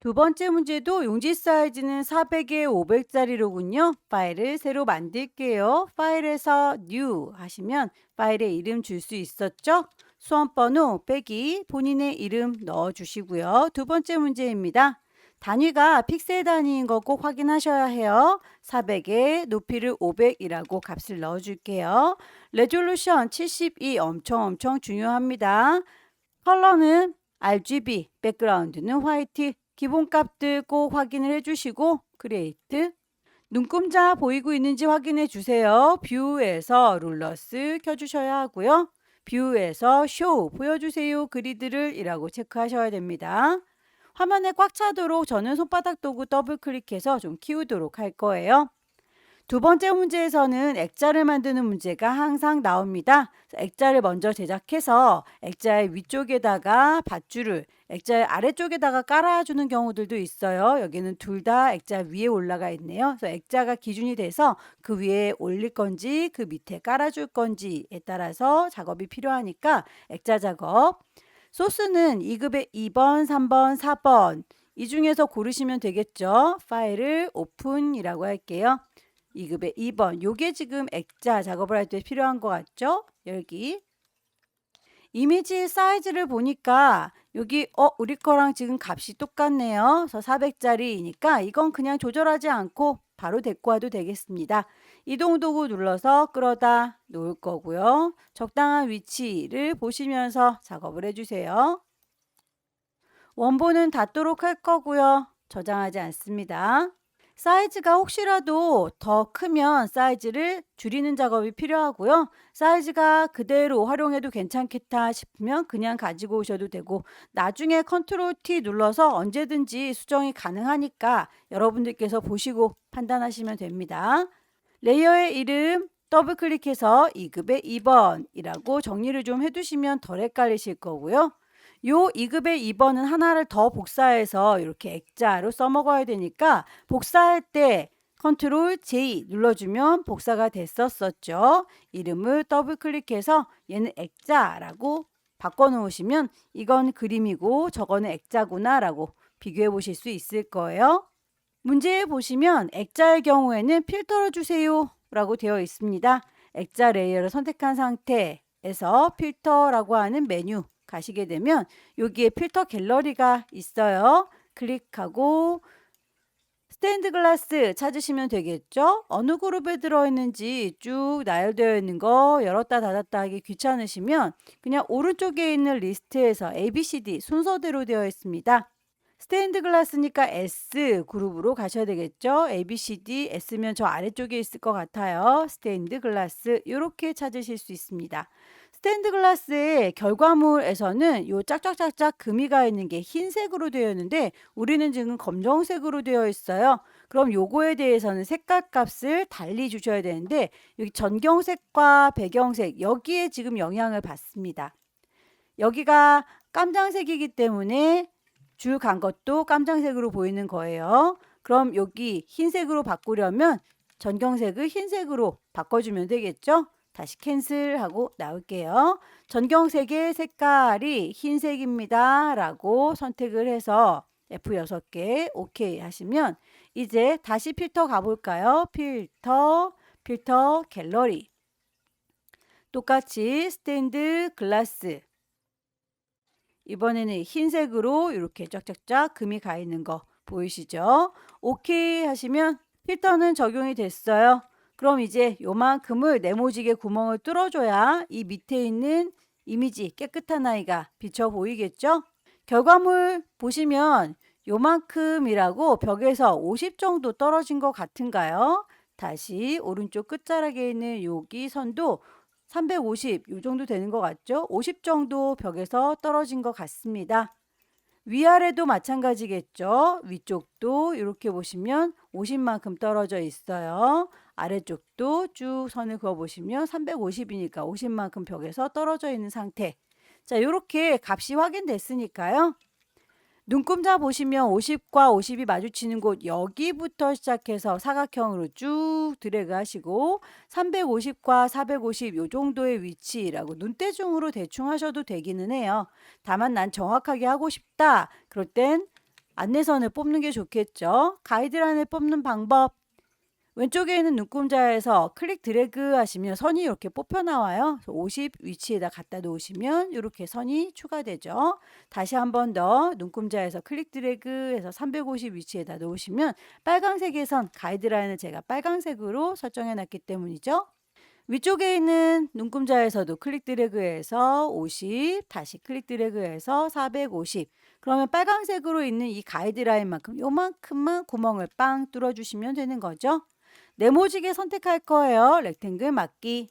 두 번째 문제도 용지 사이즈는 400에 500짜리로군요. 파일을 새로 만들게요. 파일에서 new 하시면 파일에 이름 줄 수 있었죠? 수험번호 빼기 본인의 이름 넣어주시고요. 두 번째 문제입니다. 단위가 픽셀 단위인 거 꼭 확인하셔야 해요. 400에 높이를 500이라고 값을 넣어줄게요. 레졸루션 72 엄청 중요합니다. 컬러는 RGB, 백그라운드는 화이트, 기본값들 꼭 확인을 해주시고 크리에이트, 눈금자 보이고 있는지 확인해 주세요. 뷰에서 룰러스 켜주셔야 하고요. 뷰에서 쇼 보여주세요 그리드를 이라고 체크하셔야 됩니다. 화면에 꽉 차도록 저는 손바닥 도구 더블 클릭해서 좀 키우도록 할 거예요. 두 번째 문제에서는 액자를 만드는 문제가 항상 나옵니다. 액자를 먼저 제작해서 액자의 위쪽에다가 밧줄을 액자의 아래쪽에다가 깔아주는 경우들도 있어요. 여기는 둘 다 액자 위에 올라가 있네요. 그래서 액자가 기준이 돼서 그 위에 올릴 건지 그 밑에 깔아줄 건지에 따라서 작업이 필요하니까 액자 작업. 소스는 2급의 2번, 3번, 4번 이 중에서 고르시면 되겠죠. 파일을 오픈이라고 할게요. 2급의 2번. 요게 지금 액자 작업을 할 때 필요한 것 같죠? 열기. 이미지 사이즈를 보니까 여기 우리 거랑 지금 값이 똑같네요. 그래서 400짜리니까 이건 그냥 조절하지 않고 바로 데리고 와도 되겠습니다. 이동 도구 눌러서 끌어다 놓을 거고요. 적당한 위치를 보시면서 작업을 해주세요. 원본은 닫도록 할 거고요. 저장하지 않습니다. 사이즈가 혹시라도 더 크면 사이즈를 줄이는 작업이 필요하고요. 사이즈가 그대로 활용해도 괜찮겠다 싶으면 그냥 가지고 오셔도 되고 나중에 컨트롤 T 눌러서 언제든지 수정이 가능하니까 여러분들께서 보시고 판단하시면 됩니다. 레이어의 이름 더블 클릭해서 2급의 2번이라고 정리를 좀 해두시면 덜 헷갈리실 거고요. 요 2급의 2번은 하나를 더 복사해서 이렇게 액자로 써먹어야 되니까 복사할 때 컨트롤 J 눌러주면 복사가 됐었죠. 이름을 더블 클릭해서 얘는 액자라고 바꿔놓으시면 이건 그림이고 저거는 액자구나 라고 비교해 보실 수 있을 거예요. 문제에 보시면 액자의 경우에는 필터를 주세요 라고 되어 있습니다. 액자 레이어를 선택한 상태에서 필터라고 하는 메뉴 가시게 되면 여기에 필터 갤러리가 있어요. 클릭하고 스테인드 글라스 찾으시면 되겠죠. 어느 그룹에 들어있는지 쭉 나열되어 있는 거 열었다 닫았다 하기 귀찮으시면 그냥 오른쪽에 있는 리스트에서 ABCD 순서대로 되어 있습니다. 스테인드 글라스니까 S 그룹으로 가셔야 되겠죠. ABCD S면 저 아래쪽에 있을 것 같아요. 스테인드 글라스 이렇게 찾으실 수 있습니다. 스테인드 글라스의 결과물에서는 요 짝짝짝짝 금이 가 있는 게 흰색으로 되어 있는데 우리는 지금 검정색으로 되어 있어요. 그럼 요거에 대해서는 색깔 값을 달리 주셔야 되는데 여기 전경색과 배경색 여기에 지금 영향을 받습니다. 여기가 깜장색이기 때문에 줄 간 것도 깜장색으로 보이는 거예요. 그럼 여기 흰색으로 바꾸려면 전경색을 흰색으로 바꿔주면 되겠죠? 다시 캔슬하고 나올게요. 전경색의 색깔이 흰색입니다. 라고 선택을 해서 F6개 OK 하시면 이제 다시 필터 가볼까요? 필터 갤러리. 똑같이 스테인드 글라스. 이번에는 흰색으로 이렇게 쫙쫙쫙 금이 가 있는 거 보이시죠? 오케이 하시면 필터는 적용이 됐어요. 그럼 이제 요만큼을 네모지게 구멍을 뚫어줘야 이 밑에 있는 이미지 깨끗한 아이가 비쳐 보이겠죠? 결과물 보시면 요만큼이라고 벽에서 50 정도 떨어진 것 같은가요? 다시 오른쪽 끝자락에 있는 여기 선도 350 요 정도 되는 것 같죠? 50 정도 벽에서 떨어진 것 같습니다. 위아래도 마찬가지겠죠? 위쪽도 이렇게 보시면 50만큼 떨어져 있어요. 아래쪽도 쭉 선을 그어 보시면 350이니까 50만큼 벽에서 떨어져 있는 상태. 자, 이렇게 값이 확인됐으니까요. 눈금자 보시면 50과 50이 마주치는 곳 여기부터 시작해서 사각형으로 쭉 드래그 하시고 350과 450 요 정도의 위치라고 눈대중으로 대충 하셔도 되기는 해요. 다만 난 정확하게 하고 싶다. 그럴 땐 안내선을 뽑는 게 좋겠죠. 가이드라인을 뽑는 방법. 왼쪽에 있는 눈금자에서 클릭 드래그 하시면 선이 이렇게 뽑혀 나와요. 50 위치에다 갖다 놓으시면 이렇게 선이 추가되죠. 다시 한 번 더 눈금자에서 클릭 드래그 해서 350 위치에다 놓으시면 빨간색의 선, 가이드라인을 제가 빨간색으로 설정해 놨기 때문이죠. 위쪽에 있는 눈금자에서도 클릭 드래그해서 50, 다시 클릭 드래그해서 450. 그러면 빨간색으로 있는 이 가이드라인만큼 요만큼만 구멍을 빵 뚫어주시면 되는 거죠. 네모지게 선택할 거예요. 렉탱글 맞기.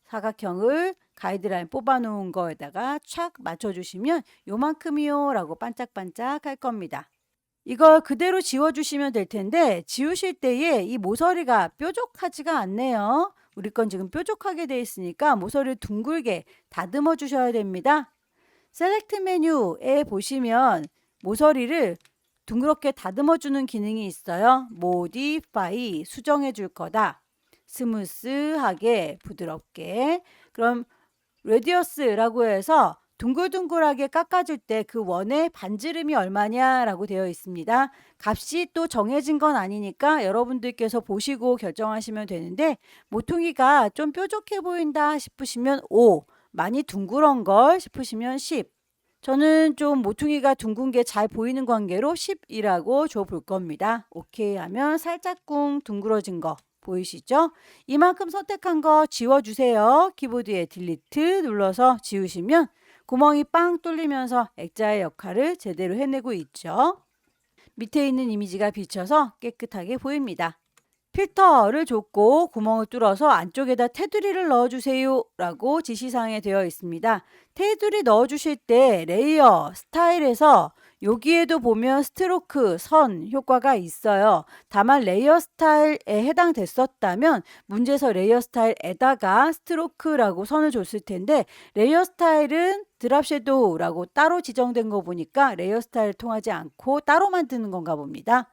사각형을 가이드라인 뽑아 놓은 거에다가 착 맞춰주시면 요만큼이요 라고 반짝반짝 할 겁니다. 이걸 그대로 지워주시면 될 텐데 지우실 때에 이 모서리가 뾰족하지가 않네요. 우리 건 지금 뾰족하게 되어 있으니까 모서리를 둥글게 다듬어 주셔야 됩니다. 셀렉트 메뉴에 보시면 모서리를 둥그렇게 다듬어 주는 기능이 있어요. 모디파이, 수정해 줄 거다. 스무스하게, 부드럽게. 그럼 레디어스라고 해서 둥글둥글하게 깎아줄 때 그 원의 반지름이 얼마냐라고 되어 있습니다. 값이 또 정해진 건 아니니까 여러분들께서 보시고 결정하시면 되는데 모퉁이가 좀 뾰족해 보인다 싶으시면 5, 많이 둥그런 걸 싶으시면 10. 저는 좀 모퉁이가 둥근 게 잘 보이는 관계로 10이라고 줘 볼 겁니다. 오케이 하면 살짝 꿍 둥그러진 거 보이시죠? 이만큼 선택한 거 지워주세요. 키보드에 딜리트 눌러서 지우시면 구멍이 빵 뚫리면서 액자의 역할을 제대로 해내고 있죠. 밑에 있는 이미지가 비쳐서 깨끗하게 보입니다. 필터를 줬고 구멍을 뚫어서 안쪽에다 테두리를 넣어주세요 라고 지시사항에 되어 있습니다. 테두리 넣어주실 때 레이어, 스타일에서 여기에도 보면 스트로크, 선 효과가 있어요. 다만 레이어 스타일에 해당됐었다면 문제에서 레이어 스타일에다가 스트로크라고 선을 줬을 텐데 레이어 스타일은 드랍 섀도우라고 따로 지정된 거 보니까 레이어 스타일 통하지 않고 따로 만드는 건가 봅니다.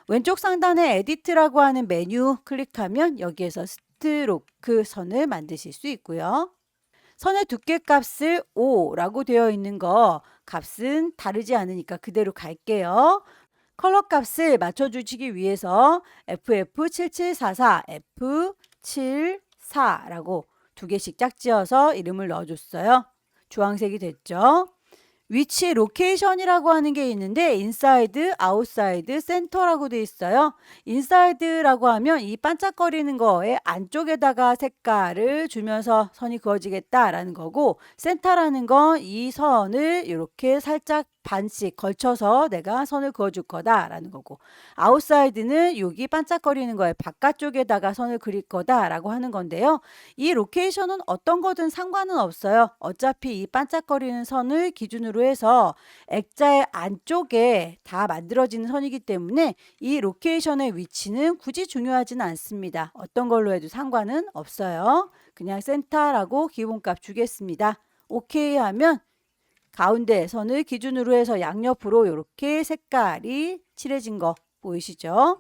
왼쪽 상단에 에디트라고 하는 메뉴 클릭하면 여기에서 스트로크 선을 만드실 수 있고요. 선의 두께 값을 5라고 되어 있는 거 값은 다르지 않으니까 그대로 갈게요. 컬러 값을 맞춰주시기 위해서 FF7744, F74라고 두 개씩 짝지어서 이름을 넣어줬어요. 주황색이 됐죠. 위치 로케이션이라고 하는 게 있는데 인사이드, 아웃사이드, 센터라고 돼 있어요. 인사이드라고 하면 이 반짝거리는 거에 안쪽에다가 색깔을 주면서 선이 그어지겠다라는 거고 센터라는 건 이 선을 이렇게 살짝 반씩 걸쳐서 내가 선을 그어줄 거다라는 거고 아웃사이드는 여기 반짝거리는 거에 바깥쪽에다가 선을 그릴 거다라고 하는 건데요. 이 로케이션은 어떤 거든 상관은 없어요. 어차피 이 반짝거리는 선을 기준으로 해서 액자의 안쪽에 다 만들어지는 선이기 때문에 이 로케이션의 위치는 굳이 중요하지는 않습니다. 어떤 걸로 해도 상관은 없어요. 그냥 센터라고 기본값 주겠습니다. 오케이 하면 가운데 선을 기준으로 해서 양옆으로 이렇게 색깔이 칠해진 거 보이시죠?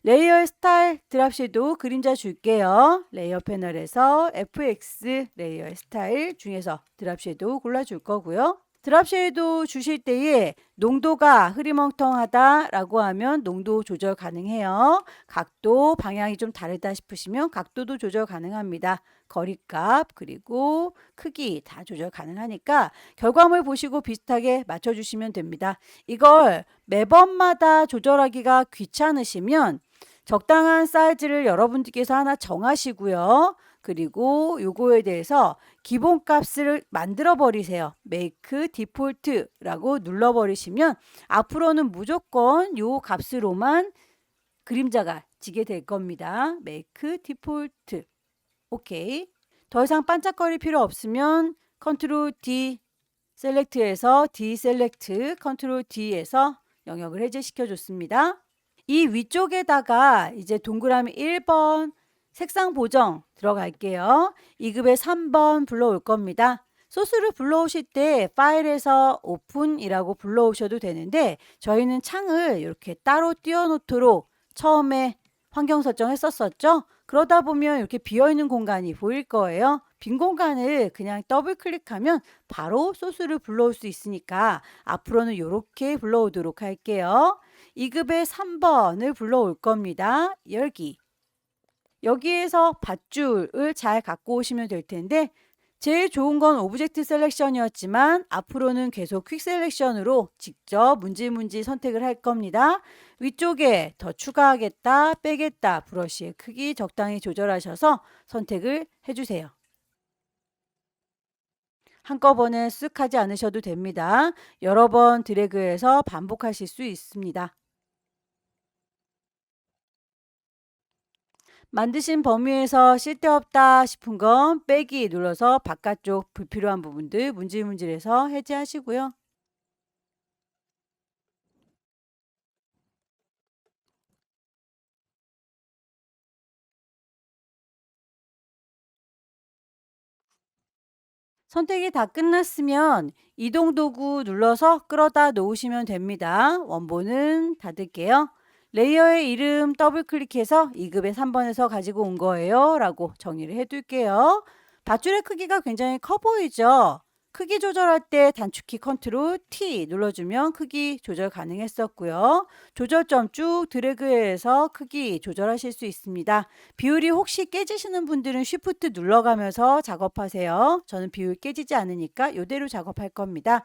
레이어 스타일 드랍 섀도우 그림자 줄게요. 레이어 패널에서 FX 레이어 스타일 중에서 드랍 섀도우 골라줄 거고요. 드랍 섀도우 주실 때에 농도가 흐리멍텅하다 라고 하면 농도 조절 가능해요. 각도, 방향이 좀 다르다 싶으시면 각도도 조절 가능합니다. 거리값 그리고 크기 다 조절 가능하니까 결과물 보시고 비슷하게 맞춰주시면 됩니다. 이걸 매번마다 조절하기가 귀찮으시면 적당한 사이즈를 여러분들께서 하나 정하시고요. 그리고 요거에 대해서 기본값을 만들어 버리세요. Make Default라고 눌러 버리시면 앞으로는 무조건 요 값으로만 그림자가 지게 될 겁니다. Make Default. 오케이. 더 이상 반짝거릴 필요 없으면 컨트롤 D 셀렉트에서 디셀렉트 컨트롤 D에서 영역을 해제시켜 줬습니다. 이 위쪽에다가 이제 동그라미 1번 색상 보정 들어갈게요. 2급에 3번 불러올 겁니다. 소스를 불러오실 때 파일에서 오픈이라고 불러오셔도 되는데 저희는 창을 이렇게 따로 띄워놓도록 처음에 환경 설정했었었죠. 그러다 보면 이렇게 비어있는 공간이 보일 거예요. 빈 공간을 그냥 더블 클릭하면 바로 소스를 불러올 수 있으니까 앞으로는 이렇게 불러오도록 할게요. 2급의 3번을 불러올 겁니다. 열기. 여기에서 밧줄을 잘 갖고 오시면 될 텐데 제일 좋은 건 오브젝트 셀렉션이었지만 앞으로는 계속 퀵 셀렉션으로 직접 문질문질 선택을 할 겁니다. 위쪽에 더 추가하겠다, 빼겠다, 브러쉬의 크기 적당히 조절하셔서 선택을 해주세요. 한꺼번에 쓱 하지 않으셔도 됩니다. 여러 번 드래그해서 반복하실 수 있습니다. 만드신 범위에서 쓸데없다 싶은 건 빼기 눌러서 바깥쪽 불필요한 부분들 문질문질해서 해제하시고요. 선택이 다 끝났으면 이동 도구 눌러서 끌어다 놓으시면 됩니다. 원본은 닫을게요. 레이어의 이름 더블 클릭해서 2급의 3번에서 가지고 온 거예요 라고 정의를 해둘게요. 밧줄의 크기가 굉장히 커 보이죠? 크기 조절할 때 단축키 컨트롤 T 눌러주면 크기 조절 가능했었고요. 조절점 쭉 드래그해서 크기 조절하실 수 있습니다. 비율이 혹시 깨지시는 분들은 쉬프트 눌러가면서 작업하세요. 저는 비율 깨지지 않으니까 이대로 작업할 겁니다.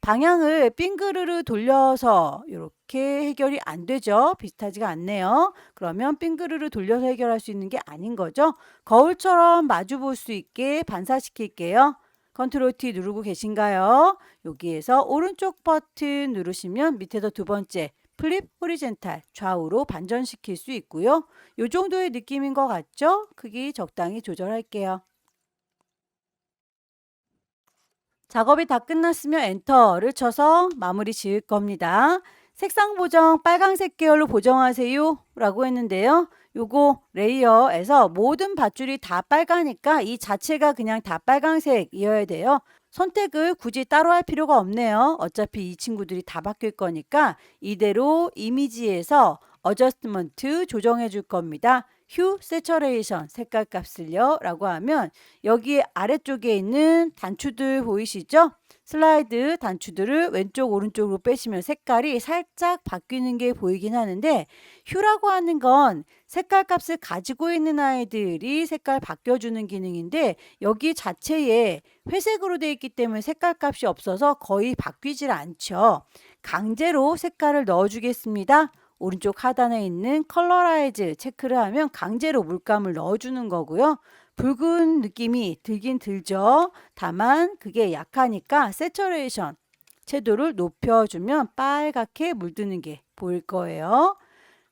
방향을 빙그르르 돌려서 이렇게 해결이 안 되죠. 비슷하지가 않네요. 그러면 빙그르르 돌려서 해결할 수 있는 게 아닌 거죠. 거울처럼 마주 볼 수 있게 반사시킬게요. 컨트롤 T 누르고 계신가요? 여기에서 오른쪽 버튼 누르시면 밑에서 두 번째 플립 호리젠탈 좌우로 반전시킬 수 있고요. 이 정도의 느낌인 것 같죠? 크기 적당히 조절할게요. 작업이 다 끝났으면 엔터를 쳐서 마무리 지을 겁니다. 색상 보정 빨강색 계열로 보정하세요 라고 했는데요. 요거 레이어에서 모든 밧줄이 다 빨가니까 이 자체가 그냥 다 빨강색이어야 돼요. 선택을 굳이 따로 할 필요가 없네요. 어차피 이 친구들이 다 바뀔 거니까 이대로 이미지에서 어저스트먼트 조정해 줄 겁니다. 휴 세처레이션 색깔 값을요 라고 하면 여기 아래쪽에 있는 단추들 보이시죠? 슬라이드 단추들을 왼쪽 오른쪽으로 빼시면 색깔이 살짝 바뀌는 게 보이긴 하는데 휴라고 하는 건 색깔 값을 가지고 있는 아이들이 색깔 바뀌어주는 기능인데 여기 자체에 회색으로 되어 있기 때문에 색깔 값이 없어서 거의 바뀌질 않죠. 강제로 색깔을 넣어주겠습니다. 오른쪽 하단에 있는 컬러라이즈 체크를 하면 강제로 물감을 넣어주는 거고요. 붉은 느낌이 들긴 들죠. 다만 그게 약하니까 세처레이션 채도를 높여주면 빨갛게 물드는 게 보일 거예요.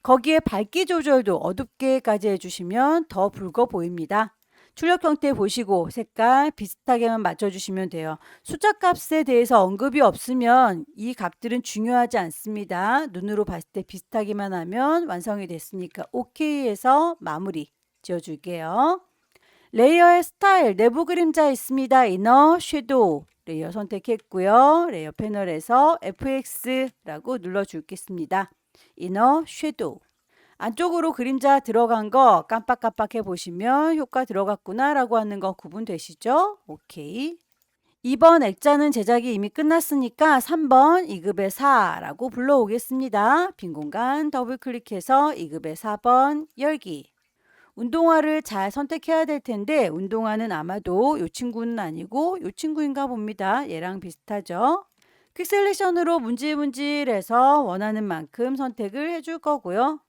거기에 밝기 조절도 어둡게까지 해주시면 더 붉어 보입니다. 출력 형태 보시고 색깔 비슷하게만 맞춰주시면 돼요. 숫자 값에 대해서 언급이 없으면 이 값들은 중요하지 않습니다. 눈으로 봤을 때 비슷하기만 하면 완성이 됐으니까 OK해서 마무리 지어줄게요. 레이어의 스타일 내부 그림자 있습니다. 이너 섀도우 레이어 선택했고요. 레이어 패널에서 FX라고 눌러주겠습니다. 이너 섀도우 안쪽으로 그림자 들어간 거 깜빡깜빡해 보시면 효과 들어갔구나 라고 하는 거 구분되시죠? 오케이. 2번 액자는 제작이 이미 끝났으니까 3번 2급의 4라고 불러오겠습니다. 빈 공간 더블 클릭해서 2급의 4번 열기. 운동화를 잘 선택해야 될 텐데 운동화는 아마도 이 친구는 아니고 이 친구인가 봅니다. 얘랑 비슷하죠? 퀵 셀렉션으로 문질문질해서 원하는 만큼 선택을 해줄 거고요.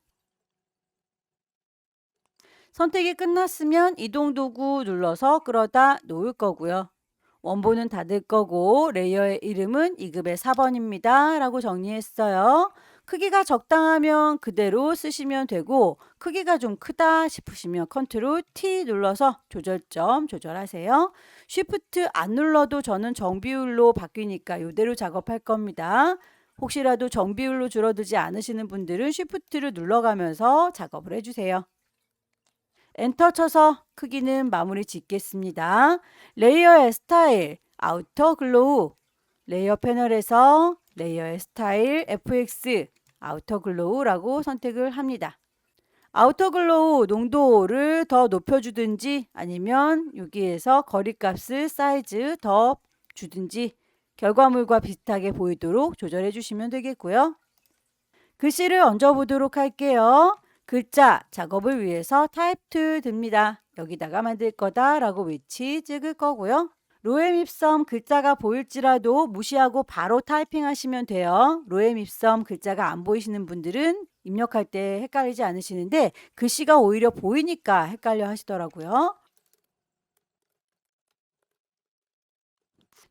선택이 끝났으면 이동 도구 눌러서 끌어다 놓을 거고요. 원본은 닫을 거고 레이어의 이름은 2급의 4번입니다. 라고 정리했어요. 크기가 적당하면 그대로 쓰시면 되고 크기가 좀 크다 싶으시면 컨트롤 T 눌러서 조절점 조절하세요. 쉬프트 안 눌러도 저는 정비율로 바뀌니까 이대로 작업할 겁니다. 혹시라도 정비율로 줄어들지 않으시는 분들은 쉬프트를 눌러가면서 작업을 해주세요. 엔터 쳐서 크기는 마무리 짓겠습니다. 레이어의 스타일, 아우터 글로우, 레이어 패널에서 레이어의 스타일 FX, 아우터 글로우라고 선택을 합니다. 아우터글로우 농도를 더 높여주든지 아니면 여기에서 거리값을 사이즈 더 주든지 결과물과 비슷하게 보이도록 조절해 주시면 되겠고요. 글씨를 얹어 보도록 할게요. 글자 작업을 위해서 타입 툴 듭니다. 여기다가 만들 거다 라고 위치 찍을 거고요. 로엠 입섬 글자가 보일지라도 무시하고 바로 타이핑 하시면 돼요. 로엠 입섬 글자가 안 보이시는 분들은 입력할 때 헷갈리지 않으시는데 글씨가 오히려 보이니까 헷갈려 하시더라고요.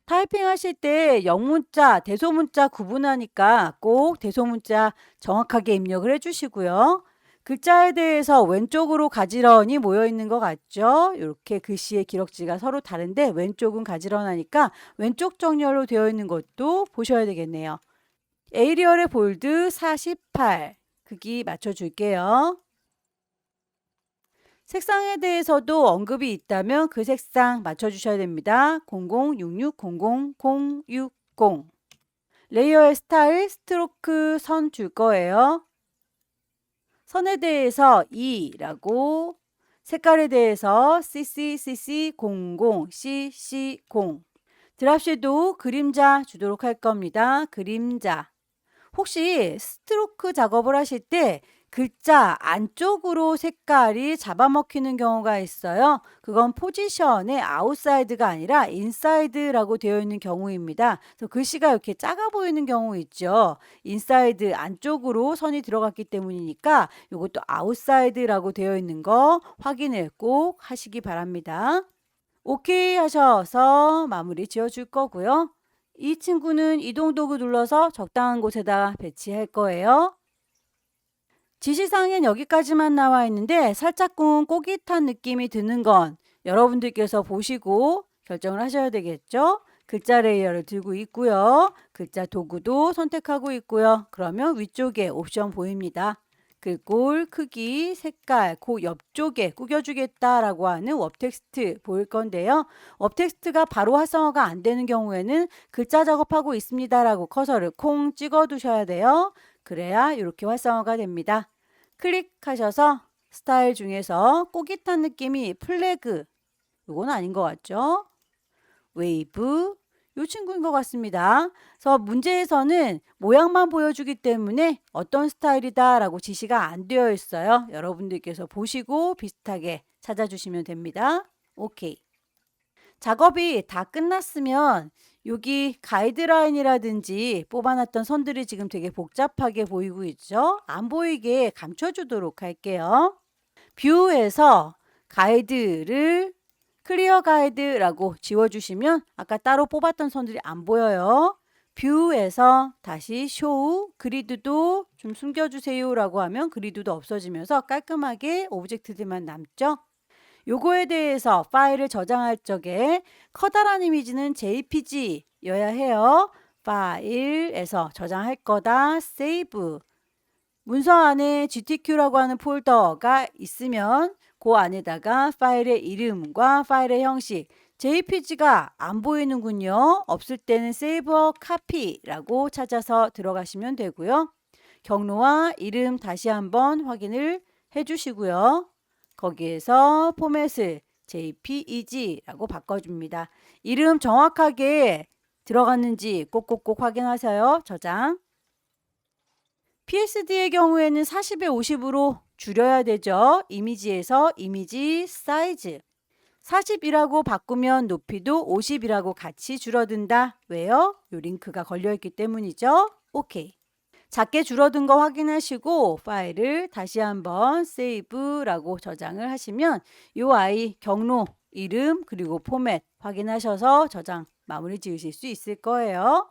타이핑 하실 때 영문자, 대소문자 구분하니까 꼭 대소문자 정확하게 입력을 해주시고요. 글자에 대해서 왼쪽으로 가지런히 모여 있는 것 같죠? 이렇게 글씨의 기럭지가 서로 다른데 왼쪽은 가지런하니까 왼쪽 정렬로 되어 있는 것도 보셔야 되겠네요. 에이리얼의 볼드 48 크기 맞춰줄게요. 색상에 대해서도 언급이 있다면 그 색상 맞춰주셔야 됩니다. 00660060. 레이어의 스타일 스트로크 선 줄 거예요. 선에 대해서 2라고 색깔에 대해서 CCCC00 CC0 드랍 섀도우 그림자 주도록 할 겁니다. 그림자. 혹시 스트로크 작업을 하실 때 글자 안쪽으로 색깔이 잡아먹히는 경우가 있어요. 그건 포지션의 아웃사이드가 아니라 인사이드라고 되어 있는 경우입니다. 그래서 글씨가 이렇게 작아 보이는 경우 있죠. 인사이드 안쪽으로 선이 들어갔기 때문이니까 이것도 아웃사이드라고 되어 있는 거 확인을 꼭 하시기 바랍니다. 오케이 하셔서 마무리 지어줄 거고요. 이 친구는 이동 도구 눌러서 적당한 곳에다 배치할 거예요. 지시사항엔 여기까지만 나와 있는데 살짝쿵 꼬깃한 느낌이 드는 건 여러분들께서 보시고 결정을 하셔야 되겠죠. 글자 레이어를 들고 있고요. 글자 도구도 선택하고 있고요. 그러면 위쪽에 옵션 보입니다. 글꼴 크기, 색깔, 그 옆쪽에 꾸겨주겠다라고 하는 웹텍스트 보일 건데요. 웹텍스트가 바로 활성화가 안 되는 경우에는 글자 작업하고 있습니다라고 커서를 콩 찍어 두셔야 돼요. 그래야 이렇게 활성화가 됩니다. 클릭하셔서 스타일 중에서 꼬깃한 느낌이 플래그, 이건 아닌 것 같죠? 웨이브, 이 친구인 것 같습니다. 그래서 문제에서는 모양만 보여주기 때문에 어떤 스타일이다 라고 지시가 안 되어 있어요. 여러분들께서 보시고 비슷하게 찾아주시면 됩니다. 오케이. 작업이 다 끝났으면 여기 가이드라인이라든지 뽑아놨던 선들이 지금 되게 복잡하게 보이고 있죠? 안 보이게 감춰주도록 할게요. 뷰에서 가이드를 클리어 가이드라고 지워주시면 아까 따로 뽑았던 선들이 안 보여요. 뷰에서 다시 쇼우 그리드도 좀 숨겨주세요 라고 하면 그리드도 없어지면서 깔끔하게 오브젝트들만 남죠. 요거에 대해서 파일을 저장할 적에 커다란 이미지는 JPG여야 해요. 파일에서 저장할 거다. 세이브. 문서 안에 GTQ라고 하는 폴더가 있으면 그 안에다가 파일의 이름과 파일의 형식, JPG가 안 보이는군요. 없을 때는 세이버 카피라고 찾아서 들어가시면 되고요. 경로와 이름 다시 한번 확인을 해주시고요. 거기에서 포맷을 JPEG라고 바꿔줍니다. 이름 정확하게 들어갔는지 꼭꼭꼭 확인하세요. 저장. PSD의 경우에는 40에 50으로 줄여야 되죠. 이미지에서 이미지 사이즈 40이라고 바꾸면 높이도 50이라고 같이 줄어든다. 왜요? 요 링크가 걸려있기 때문이죠. 오케이. 작게 줄어든 거 확인하시고 파일을 다시 한번 세이브라고 저장을 하시면 이 아이 경로, 이름 그리고 포맷 확인하셔서 저장 마무리 지으실 수 있을 거예요.